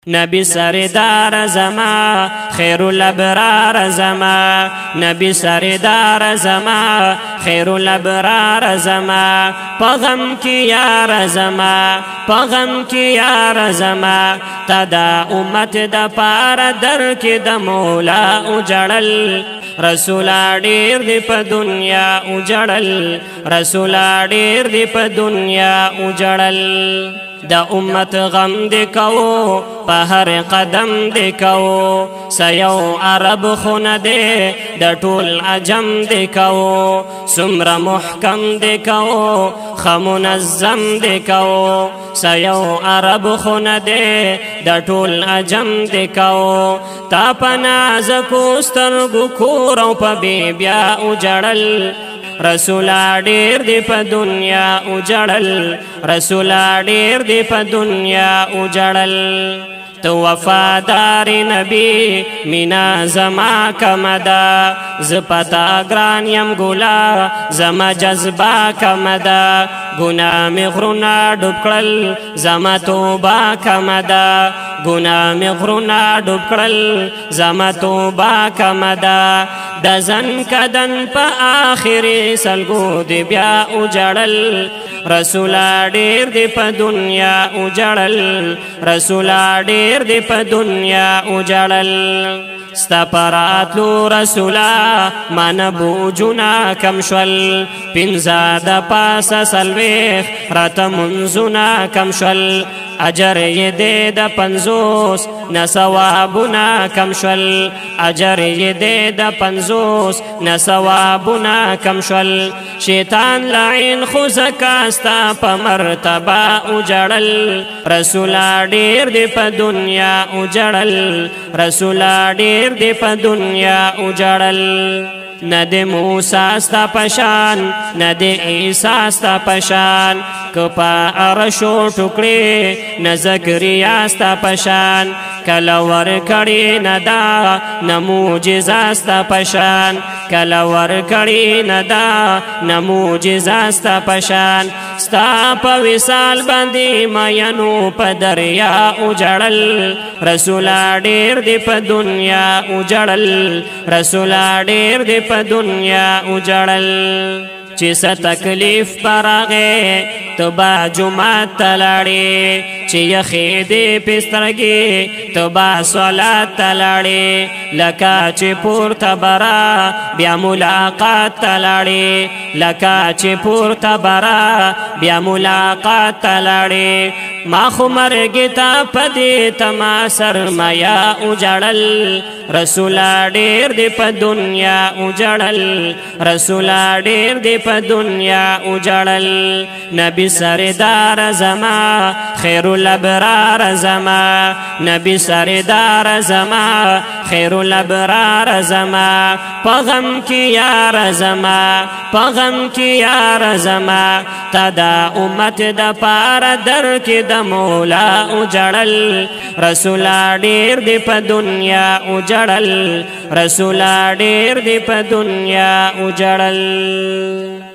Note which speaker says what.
Speaker 1: نبی سردار زما خیر الابرار زما نبی سردار زما خیر الابرار زما پغم کی یار زما پغم کی یار زما تدا امت د پار در کی د مولا اجړل رسولا ډیر دی په دنیا اجړل رسولا ډیر دی په دنیا اجړل د امت غم دی کو په هر قدم دی کو سيو عرب خون دی د ټول عجم دی کو سمره محکم دی کو خمنظم دی کو سيو عرب خون دی د ټول عجم دی کو تا پناز کو سترګو کور او په بیا اجړل رسولا ډیر دی په دنیا اجړل رسولا ډیر دی په دنیا اجړل تو وفادار نبی مینا زما کمدا زپتا گران یم ګلا زما جذبا کمدا گناه می غرونا ډوب کړل زما توبه کمدا گناه می غرونا ډوب کړل زما توبه کمدا د زن کدن په آخري سلګو دی بیا اجړل رسولا ډیر دی په دنیا اجړل رسولا ډیر دی په دنیا اجړل ستا پراتلو رسولا من بوجونا کم شول پنځه د پاسه سلويخ راته منځونه کم شول اجر یې دې د 50 نه ثوابونه کم شول اجر یې دې د 50 نه ثوابونه کم شول شیطان لعین خو زکاستا په مرتبه اجړل رسولا ډیر دی په دنیا اجړل رسولا ډیر دی په دنیا اجړل ند موسی ستا پشان ند عیسی ستا پشان کپا عرشو ټوکړي نه زکریا ستا پشان کله ور کړي ندا نه معجزه ستا پشان کله ور کړي ندا نه معجزه ستا پشان ستا په وصال باندې مینو په دریا اجړل رسولا ډیر دی په دنیا اجړل رسولا ډیر دی په دنیا اجړل چې څه تکلیف پراغه تبا جمعه تلاړي چې یخې دې پسترګي تبا صلات تلاړي لکه چې پورته برا بیا ملاقات تلاړي لکه چې پورته برا بیا ملاقات تلاړي ما خو مرګ ته پدې تما سرمایا اجړل رسولا ډیر دی په دنیا اجړل رسولا ډیر دی په دنیا اجړل نبی سردار زما خیر الابرار زما نبی سردار زما خیر الابرار زما پغم کی یار زما پغم کی یار زما تدا امت د پار در کی د مولا اجړل رسولا ډیر دی په دنیا اجړل رسولا ډیر دی په دنیا اجړل